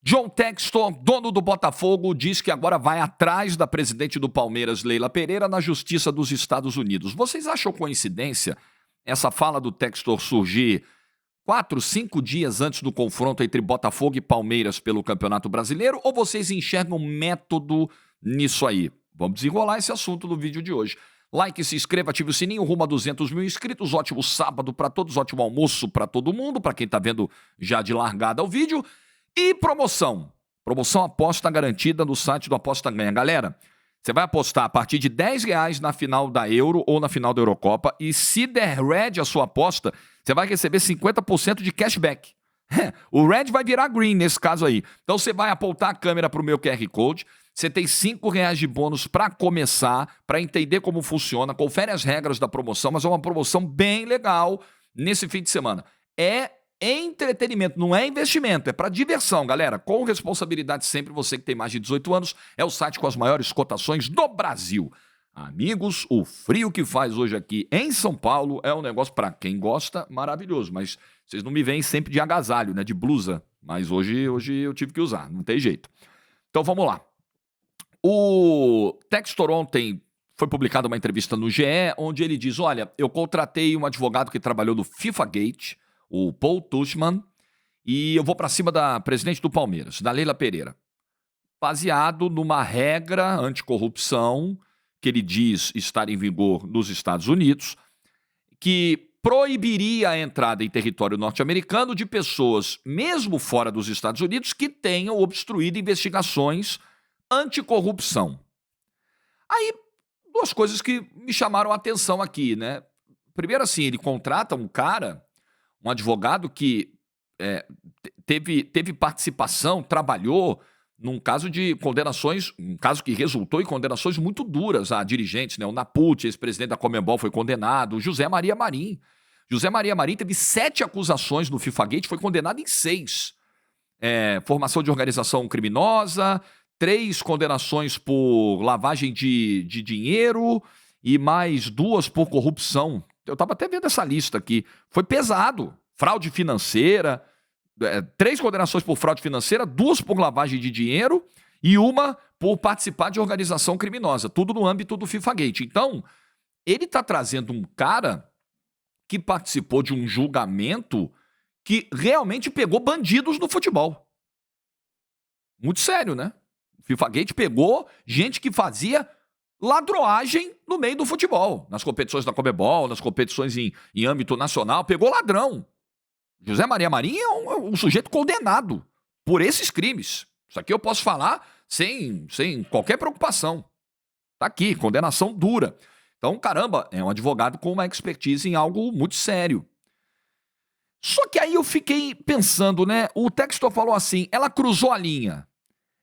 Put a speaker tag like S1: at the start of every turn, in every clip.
S1: John Textor, dono do Botafogo, diz que agora vai atrás da presidente do Palmeiras, Leila Pereira, na Justiça dos Estados Unidos. Vocês acham coincidência essa fala do Textor surgir 4, 5 dias antes do confronto entre Botafogo e Palmeiras pelo Campeonato Brasileiro? Ou vocês enxergam método nisso aí? Vamos desenrolar esse assunto no vídeo de hoje. Like, se inscreva, ative o sininho, rumo a 200 mil inscritos. Ótimo sábado para todos, ótimo almoço para todo mundo, para quem está vendo já de largada o vídeo. E promoção. Promoção aposta garantida no site do Aposta Ganha. Galera, você vai apostar a partir de R$10 na final da Euro ou na final da Eurocopa. E se der red a sua aposta, você vai receber 50% de cashback. O red vai virar green nesse caso aí. Então você vai apontar a câmera para o meu QR Code. Você tem R$5 de bônus para começar, para entender como funciona. Confere as regras da promoção, mas é uma promoção bem legal nesse fim de semana. É entretenimento, não é investimento, é para diversão, galera. Com responsabilidade sempre, você que tem mais de 18 anos, é o site com as maiores cotações do Brasil. Amigos, o frio que faz hoje aqui em São Paulo é um negócio para quem gosta, maravilhoso, mas vocês não me veem sempre de agasalho, né, de blusa, mas hoje eu tive que usar, não tem jeito. Então vamos lá. O Textor ontem foi publicada uma entrevista no GE, onde ele diz, olha, eu contratei um advogado que trabalhou no FIFA Gate, o Paul Tuchman, e eu vou para cima da presidente do Palmeiras, da Leila Pereira, baseado numa regra anticorrupção que ele diz estar em vigor nos Estados Unidos, que proibiria a entrada em território norte-americano de pessoas, mesmo fora dos Estados Unidos, que tenham obstruído investigações anticorrupção. Aí, duas coisas que me chamaram a atenção aqui, né? Primeiro, assim, ele contrata um cara, um advogado que teve participação, trabalhou num caso de condenações, um caso que resultou em condenações muito duras a dirigentes, né? O Naput, ex-presidente da Conmebol, foi condenado, o José Maria Marim. José Maria Marim teve 7 acusações no FIFA Gate, foi condenado em 6. Formação de organização criminosa, 3 condenações por lavagem de dinheiro e mais 2 por corrupção. Eu estava até vendo essa lista aqui. Foi pesado. Fraude financeira, 3 condenações por fraude financeira, 2 por lavagem de dinheiro e 1 por participar de organização criminosa. Tudo no âmbito do FIFA Gate. Então, ele está trazendo um cara que participou de um julgamento que realmente pegou bandidos no futebol. Muito sério, né? O FIFA Gate pegou gente que fazia ladroagem no meio do futebol, nas competições da Conmebol, nas competições em âmbito nacional, pegou ladrão. José Maria Marim é um sujeito condenado por esses crimes. Isso aqui eu posso falar sem qualquer preocupação. Tá aqui, condenação dura. Então, caramba, é um advogado com uma expertise em algo muito sério. Só que aí eu fiquei pensando, né? O Textor falou assim, ela cruzou a linha.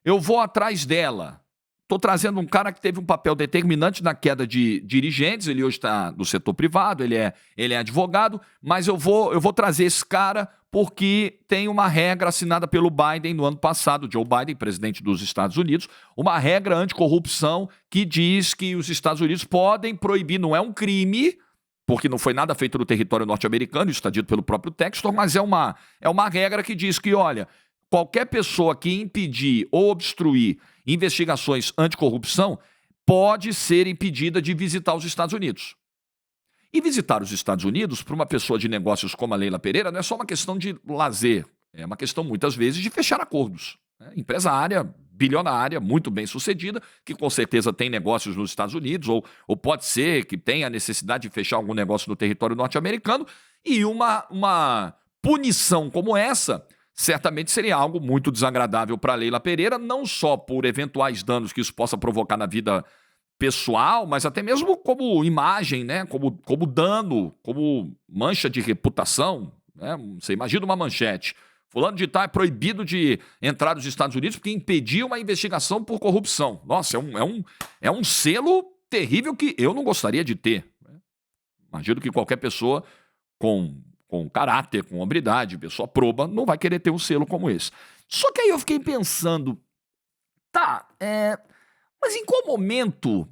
S1: Eu vou atrás dela. Estou trazendo um cara que teve um papel determinante na queda de dirigentes. Ele hoje está no setor privado, ele é advogado, mas eu vou trazer esse cara porque tem uma regra assinada pelo Biden no ano passado, Joe Biden, presidente dos Estados Unidos, uma regra anticorrupção que diz que os Estados Unidos podem proibir, não é um crime, porque não foi nada feito no território norte-americano, isso está dito pelo próprio Textor, mas é uma regra que diz que, olha, qualquer pessoa que impedir ou obstruir investigações anticorrupção pode ser impedida de visitar os Estados Unidos. E visitar os Estados Unidos, para uma pessoa de negócios como a Leila Pereira, não é só uma questão de lazer, é uma questão, muitas vezes, de fechar acordos. Empresária, bilionária, muito bem sucedida, que com certeza tem negócios nos Estados Unidos, ou pode ser que tenha a necessidade de fechar algum negócio no território norte-americano, e uma punição como essa certamente seria algo muito desagradável para a Leila Pereira, não só por eventuais danos que isso possa provocar na vida pessoal, mas até mesmo como imagem, né? Como dano, como mancha de reputação. Né? Você imagina uma manchete. Fulano de tal é proibido de entrar nos Estados Unidos porque impediu uma investigação por corrupção. Nossa, é um selo terrível que eu não gostaria de ter. Imagino que qualquer pessoa com caráter, com hombridade, pessoa proba, não vai querer ter um selo como esse. Só que aí eu fiquei pensando, mas em qual momento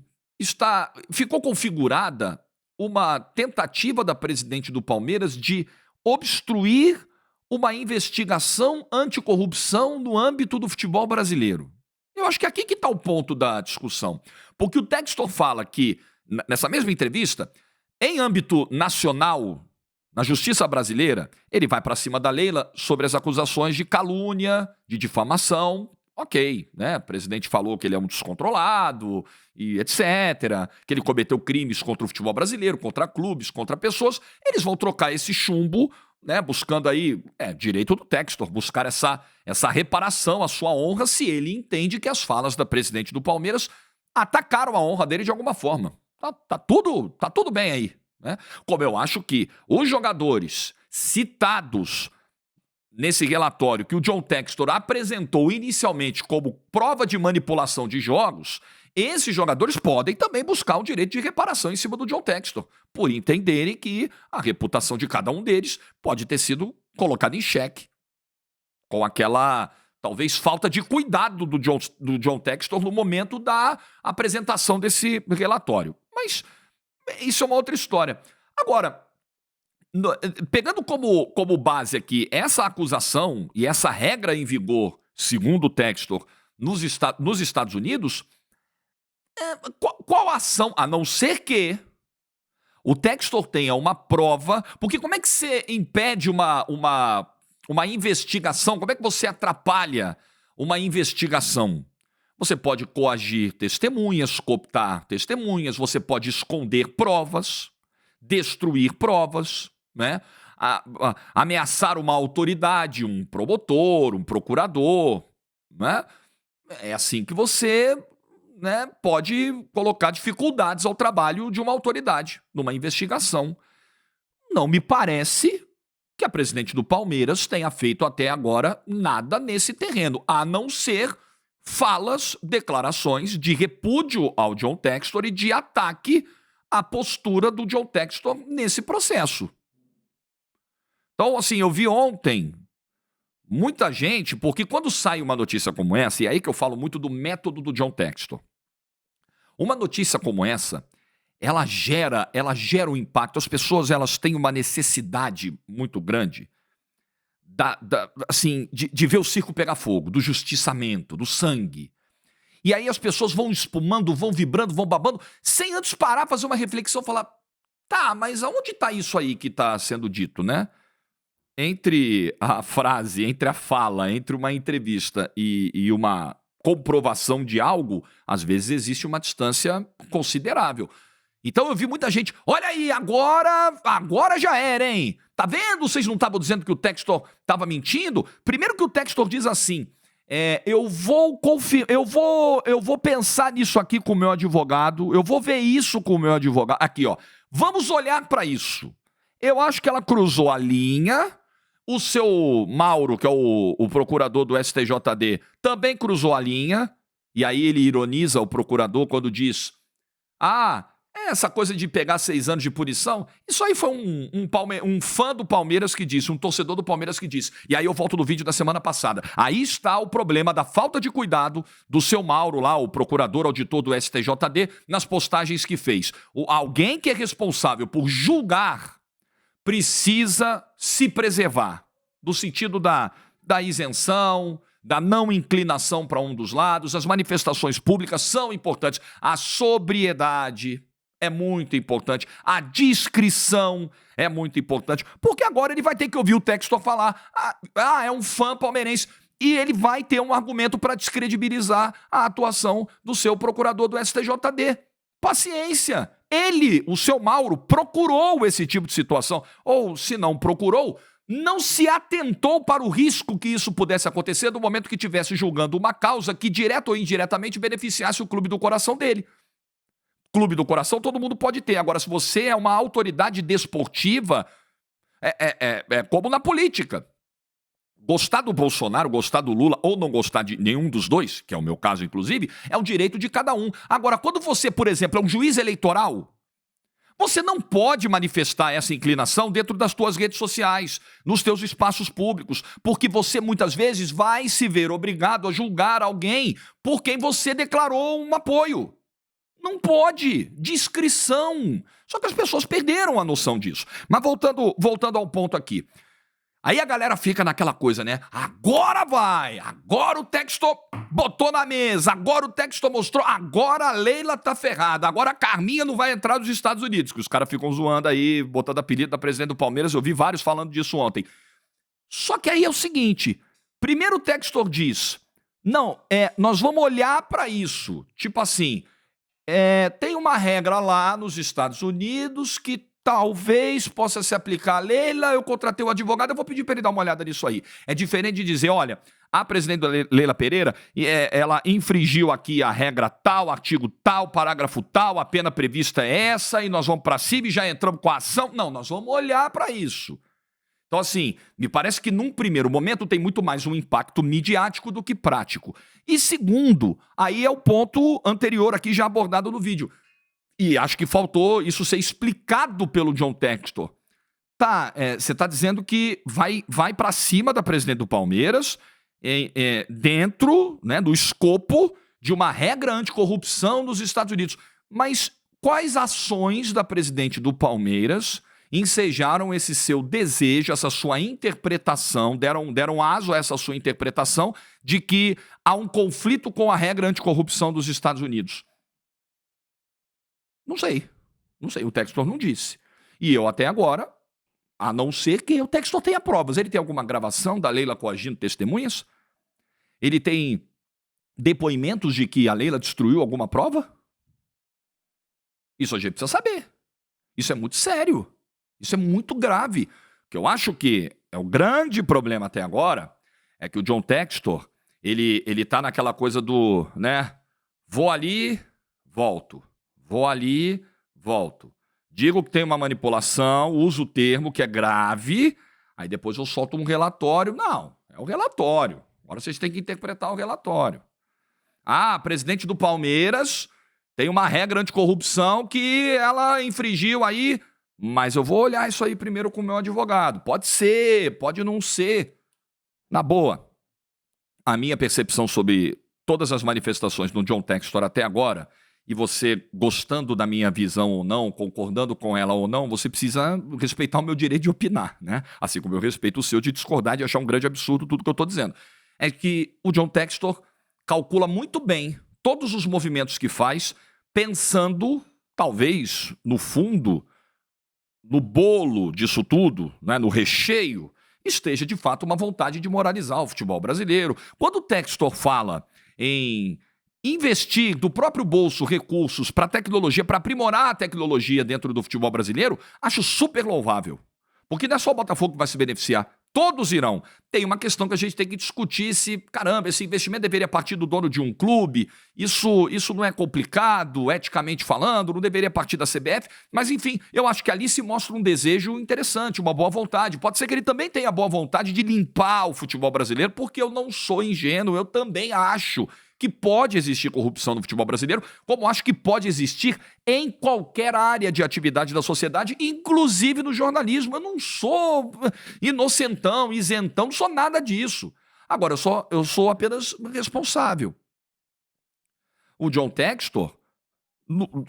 S1: ficou configurada uma tentativa da presidente do Palmeiras de obstruir uma investigação anticorrupção no âmbito do futebol brasileiro. Eu acho que aqui que está o ponto da discussão. Porque o Textor fala que, nessa mesma entrevista, em âmbito nacional, na justiça brasileira, ele vai para cima da Leila sobre as acusações de calúnia, de difamação. Ok, né? O presidente falou que ele é um descontrolado e etc., que ele cometeu crimes contra o futebol brasileiro, contra clubes, contra pessoas. Eles vão trocar esse chumbo, né? Buscando aí, direito do Textor, buscar essa reparação à sua honra, se ele entende que as falas da presidente do Palmeiras atacaram a honra dele de alguma forma. Tá tudo bem aí, né? Como eu acho que os jogadores citados nesse relatório que o John Textor apresentou inicialmente como prova de manipulação de jogos, esses jogadores podem também buscar o direito de reparação em cima do John Textor, por entenderem que a reputação de cada um deles pode ter sido colocada em xeque com aquela, talvez, falta de cuidado do John Textor no momento da apresentação desse relatório. Mas isso é uma outra história. Agora, pegando como base aqui essa acusação e essa regra em vigor, segundo o Textor, nos Estados Unidos, qual ação, a não ser que o Textor tenha uma prova, porque como é que você impede uma investigação, como é que você atrapalha uma investigação? Você pode coagir testemunhas, cooptar testemunhas, você pode esconder provas, destruir provas, né? Ameaçar uma autoridade, um promotor, um procurador, né? É assim que você, né, pode colocar dificuldades ao trabalho de uma autoridade numa investigação. Não me parece que a presidente do Palmeiras tenha feito até agora nada nesse terreno, a não ser falas, declarações de repúdio ao John Textor e de ataque à postura do John Textor nesse processo. Então, assim, eu vi ontem muita gente, porque quando sai uma notícia como essa, e é aí que eu falo muito do método do John Textor, uma notícia como essa, ela gera um impacto, as pessoas elas têm uma necessidade muito grande assim, de ver o circo pegar fogo, do justiçamento, do sangue. E aí as pessoas vão espumando, vão vibrando, vão babando, sem antes parar, fazer uma reflexão, falar, tá, mas aonde está isso aí que está sendo dito, né? Entre a frase, entre a fala, entre uma entrevista e uma comprovação de algo, às vezes existe uma distância considerável. Então eu vi muita gente, olha aí, agora já era, hein? Tá vendo? Vocês não estavam dizendo que o Textor estava mentindo? Primeiro que o Textor diz assim, eu vou pensar nisso aqui com o meu advogado, eu vou ver isso com o meu advogado. Aqui, ó, vamos olhar para isso. Eu acho que ela cruzou a linha, o seu Mauro, que é o procurador do STJD, também cruzou a linha, e aí ele ironiza o procurador quando diz, essa coisa de pegar 6 anos de punição, isso aí foi um fã do Palmeiras que disse, um torcedor do Palmeiras que disse. E aí eu volto no vídeo da semana passada. Aí está o problema da falta de cuidado do seu Mauro lá, o procurador auditor do STJD, nas postagens que fez. Alguém que é responsável por julgar precisa se preservar, no sentido da isenção, da não inclinação para um dos lados. As manifestações públicas são importantes, a sobriedade é muito importante, a discrição é muito importante, porque agora ele vai ter que ouvir o Textor falar, é um fã palmeirense, e ele vai ter um argumento para descredibilizar a atuação do seu procurador do STJD. Paciência! Ele, o seu Mauro, procurou esse tipo de situação, ou se não procurou, não se atentou para o risco que isso pudesse acontecer no momento que estivesse julgando uma causa que, direto ou indiretamente, beneficiasse o clube do coração dele. Clube do coração todo mundo pode ter. Agora, se você é uma autoridade desportiva, é como na política. Gostar do Bolsonaro, gostar do Lula ou não gostar de nenhum dos dois, que é o meu caso, inclusive, é o direito de cada um. Agora, quando você, por exemplo, é um juiz eleitoral, você não pode manifestar essa inclinação dentro das suas redes sociais, nos seus espaços públicos, porque você muitas vezes vai se ver obrigado a julgar alguém por quem você declarou um apoio. Não pode. Discrição. Só que as pessoas perderam a noção disso. Mas voltando ao ponto aqui. Aí a galera fica naquela coisa, né? Agora vai! Agora o Textor botou na mesa, agora o Textor mostrou, agora a Leila tá ferrada, agora a Carminha não vai entrar nos Estados Unidos, que os caras ficam zoando aí, botando apelido da presidente do Palmeiras, eu vi vários falando disso ontem. Só que aí é o seguinte, primeiro o Textor diz, não, nós vamos olhar pra isso, tipo assim, tem uma regra lá nos Estados Unidos que talvez possa se aplicar a Leila, eu contratei um advogado, eu vou pedir para ele dar uma olhada nisso aí. É diferente de dizer, olha, a presidente Leila Pereira, ela infringiu aqui a regra tal, artigo tal, parágrafo tal, a pena prevista é essa, e nós vamos para cima e já entramos com a ação. Não, nós vamos olhar para isso. Então, assim, me parece que num primeiro momento tem muito mais um impacto midiático do que prático. E segundo, aí é o ponto anterior aqui já abordado no vídeo. E acho que faltou isso ser explicado pelo John Textor. Tá, você está dizendo que vai para cima da presidente do Palmeiras dentro, né, do escopo de uma regra anticorrupção nos Estados Unidos. Mas quais ações da presidente do Palmeiras ensejaram esse seu desejo, essa sua interpretação, deram aso a essa sua interpretação de que há um conflito com a regra anticorrupção dos Estados Unidos? Não sei, o Textor não disse. E eu até agora, a não ser que o Textor tenha provas. Ele tem alguma gravação da Leila coagindo testemunhas? Ele tem depoimentos de que a Leila destruiu alguma prova? Isso a gente precisa saber. Isso é muito sério. Isso é muito grave. O que eu acho que é o grande problema até agora é que o John Textor, ele tá naquela coisa do, né, vou ali, volto. Vou ali, volto. Digo que tem uma manipulação, uso o termo que é grave, aí depois eu solto um relatório. Não, é o relatório. Agora vocês têm que interpretar o relatório. Presidente do Palmeiras tem uma regra anticorrupção que ela infringiu aí, mas eu vou olhar isso aí primeiro com o meu advogado. Pode ser, pode não ser. Na boa, a minha percepção sobre todas as manifestações do John Textor até agora, e você gostando da minha visão ou não, concordando com ela ou não, você precisa respeitar o meu direito de opinar, né? Assim como eu respeito o seu de discordar e de achar um grande absurdo tudo que eu estou dizendo. É que o John Textor calcula muito bem todos os movimentos que faz, pensando, talvez, no fundo, no bolo disso tudo, né, no recheio, esteja de fato uma vontade de moralizar o futebol brasileiro. Quando o Textor fala em investir do próprio bolso recursos para tecnologia, para aprimorar a tecnologia dentro do futebol brasileiro, acho super louvável. Porque não é só o Botafogo que vai se beneficiar, todos irão. Tem uma questão que a gente tem que discutir se, caramba, esse investimento deveria partir do dono de um clube, isso não é complicado, eticamente falando, não deveria partir da CBF, mas enfim, eu acho que ali se mostra um desejo interessante, uma boa vontade. Pode ser que ele também tenha a boa vontade de limpar o futebol brasileiro, porque eu não sou ingênuo, eu também acho que pode existir corrupção no futebol brasileiro, como acho que pode existir em qualquer área de atividade da sociedade, inclusive no jornalismo. Eu não sou inocentão, isentão, não sou nada disso. Agora, eu sou apenas responsável. O John Textor,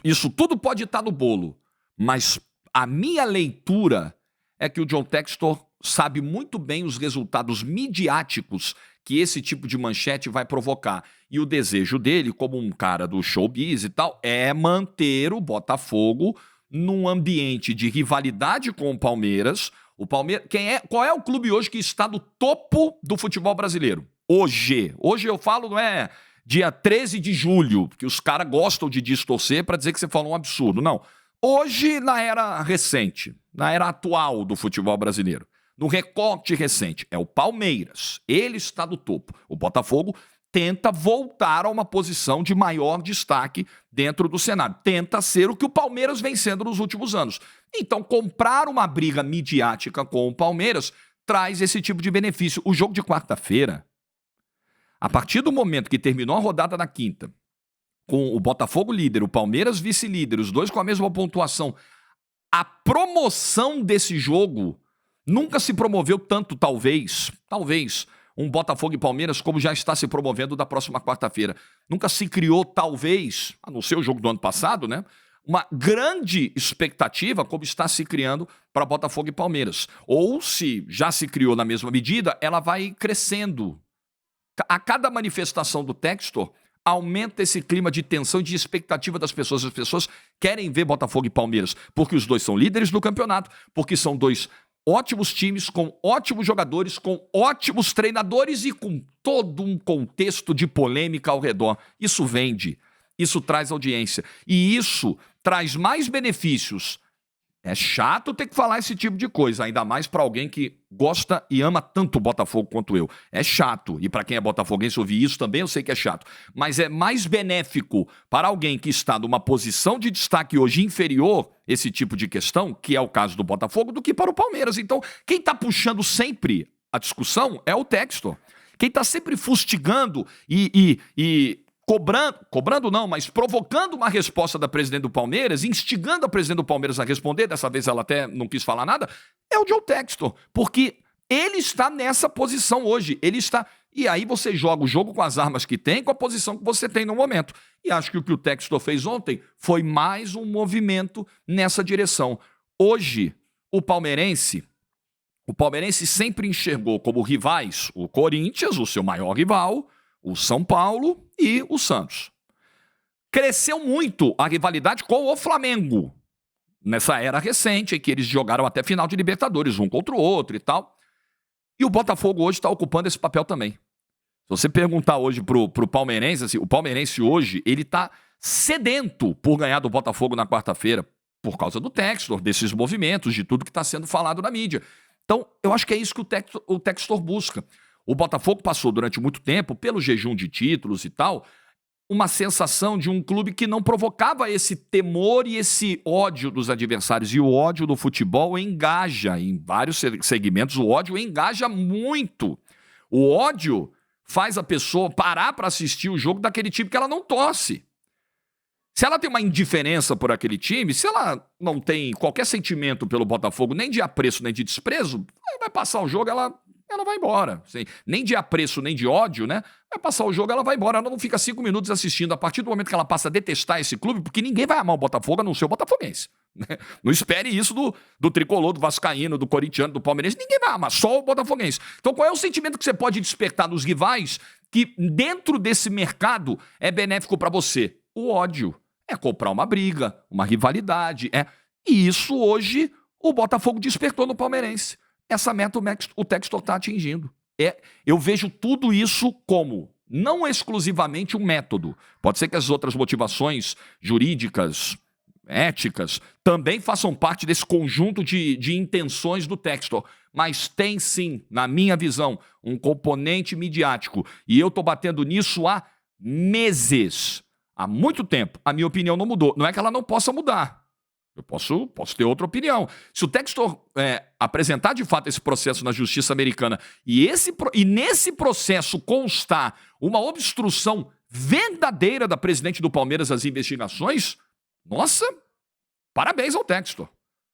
S1: isso tudo pode estar no bolo, mas a minha leitura é que o John Textor sabe muito bem os resultados midiáticos que esse tipo de manchete vai provocar. E o desejo dele, como um cara do showbiz e tal, é manter o Botafogo num ambiente de rivalidade com o Palmeiras. O Palmeiras, qual é o clube hoje que está no topo do futebol brasileiro? Hoje eu falo, não é dia 13 de julho, porque os caras gostam de distorcer para dizer que você falou um absurdo. Não. Hoje, na era recente, na era atual do futebol brasileiro, no recorte recente, é o Palmeiras. Ele está no topo. O Botafogo tenta voltar a uma posição de maior destaque dentro do cenário. Tenta ser o que o Palmeiras vem sendo nos últimos anos. Então, comprar uma briga midiática com o Palmeiras traz esse tipo de benefício. O jogo de quarta-feira, a partir do momento que terminou a rodada na quinta, com o Botafogo líder, o Palmeiras vice-líder, os dois com a mesma pontuação, a promoção desse jogo nunca se promoveu tanto, talvez, um Botafogo e Palmeiras como já está se promovendo da próxima quarta-feira. Nunca se criou, talvez, a não ser o jogo do ano passado, né? uma grande expectativa como está se criando para Botafogo e Palmeiras. Ou se já se criou na mesma medida, ela vai crescendo. A cada manifestação do Textor, aumenta esse clima de tensão e de expectativa das pessoas. As pessoas querem ver Botafogo e Palmeiras, porque os dois são líderes do campeonato, porque são dois ótimos times, com ótimos jogadores, com ótimos treinadores e com todo um contexto de polêmica ao redor. Isso vende, isso traz audiência e isso traz mais benefícios. É chato ter que falar esse tipo de coisa, ainda mais para alguém que gosta e ama tanto o Botafogo quanto eu. É chato, e para quem é botafoguense ouvir isso também eu sei que é chato, mas é mais benéfico para alguém que está numa posição de destaque hoje inferior, esse tipo de questão, que é o caso do Botafogo, do que para o Palmeiras. Então, quem está puxando sempre a discussão é o Textor. Quem está sempre fustigando e cobrando não, mas provocando uma resposta da presidente do Palmeiras, instigando a presidente do Palmeiras a responder, dessa vez ela até não quis falar nada, é o Joe Textor, porque ele está nessa posição hoje, ele está... E aí você joga o jogo com as armas que tem, com a posição que você tem no momento. E acho que o Textor fez ontem foi mais um movimento nessa direção. Hoje, o palmeirense sempre enxergou como rivais o Corinthians, o seu maior rival, o São Paulo e o Santos. Cresceu muito a rivalidade com o Flamengo, nessa era recente, em que eles jogaram até final de Libertadores, um contra o outro e tal. E o Botafogo hoje está ocupando esse papel também. Se você perguntar hoje pro palmeirense, assim, o palmeirense hoje, ele está sedento por ganhar do Botafogo na quarta-feira, por causa do Textor, desses movimentos, de tudo que está sendo falado na mídia. Então, eu acho que é isso que o Textor busca. O Botafogo passou durante muito tempo, pelo jejum de títulos e tal, uma sensação de um clube que não provocava esse temor e esse ódio dos adversários. E o ódio do futebol engaja em vários segmentos, o ódio engaja muito. O ódio faz a pessoa parar para assistir o jogo daquele time que ela não torce. Se ela tem uma indiferença por aquele time, se ela não tem qualquer sentimento pelo Botafogo, nem de apreço, nem de desprezo, vai passar o jogo, ela vai embora. Assim, nem de apreço, nem de ódio, né? Vai passar o jogo, ela vai embora. Ela não fica 5 minutos assistindo. A partir do momento que ela passa a detestar esse clube, porque ninguém vai amar o Botafogo a não ser o botafoguense. Né? Não espere isso do tricolor, do vascaíno, do corintiano, do palmeirense. Ninguém vai amar, só o botafoguense. Então qual é o sentimento que você pode despertar nos rivais que dentro desse mercado é benéfico para você? O ódio. É comprar uma briga, uma rivalidade. E isso hoje o Botafogo despertou no palmeirense. Essa meta o Textor está atingindo. Eu vejo tudo isso como não exclusivamente um método. Pode ser que as outras motivações jurídicas, éticas, também façam parte desse conjunto de intenções do Textor. Mas tem sim, na minha visão, um componente midiático. E eu estou batendo nisso há meses. Há muito tempo. A minha opinião não mudou. Não é que ela não possa mudar. Eu posso ter outra opinião. Se o Textor apresentar de fato esse processo na justiça americana e nesse processo constar uma obstrução verdadeira da presidente do Palmeiras às investigações, nossa, parabéns ao Textor.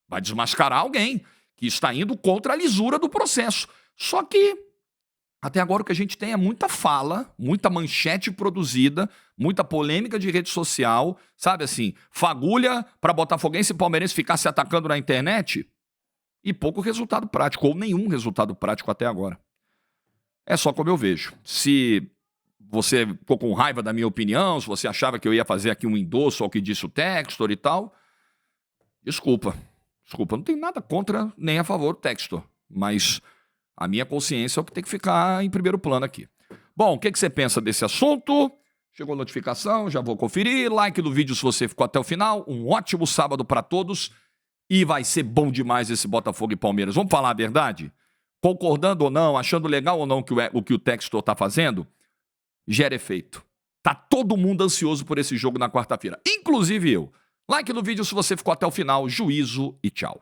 S1: Vai desmascarar alguém que está indo contra a lisura do processo. Só que até agora o que a gente tem é muita fala, muita manchete produzida, muita polêmica de rede social, sabe assim, fagulha para botafoguense e palmeirense ficar se atacando na internet e pouco resultado prático, ou nenhum resultado prático até agora. É só como eu vejo. Se você ficou com raiva da minha opinião, se você achava que eu ia fazer aqui um endosso ao que disse o Textor e tal, desculpa, não tem nada contra nem a favor do Textor, mas a minha consciência é o que tem que ficar em primeiro plano aqui. Bom, o que você pensa desse assunto? Chegou a notificação, já vou conferir. Like do vídeo se você ficou até o final. Um ótimo sábado para todos. E vai ser bom demais esse Botafogo e Palmeiras. Vamos falar a verdade? Concordando ou não, achando legal ou não o que o Textor está fazendo, gera efeito. Tá todo mundo ansioso por esse jogo na quarta-feira. Inclusive eu. Like no vídeo se você ficou até o final. Juízo e tchau.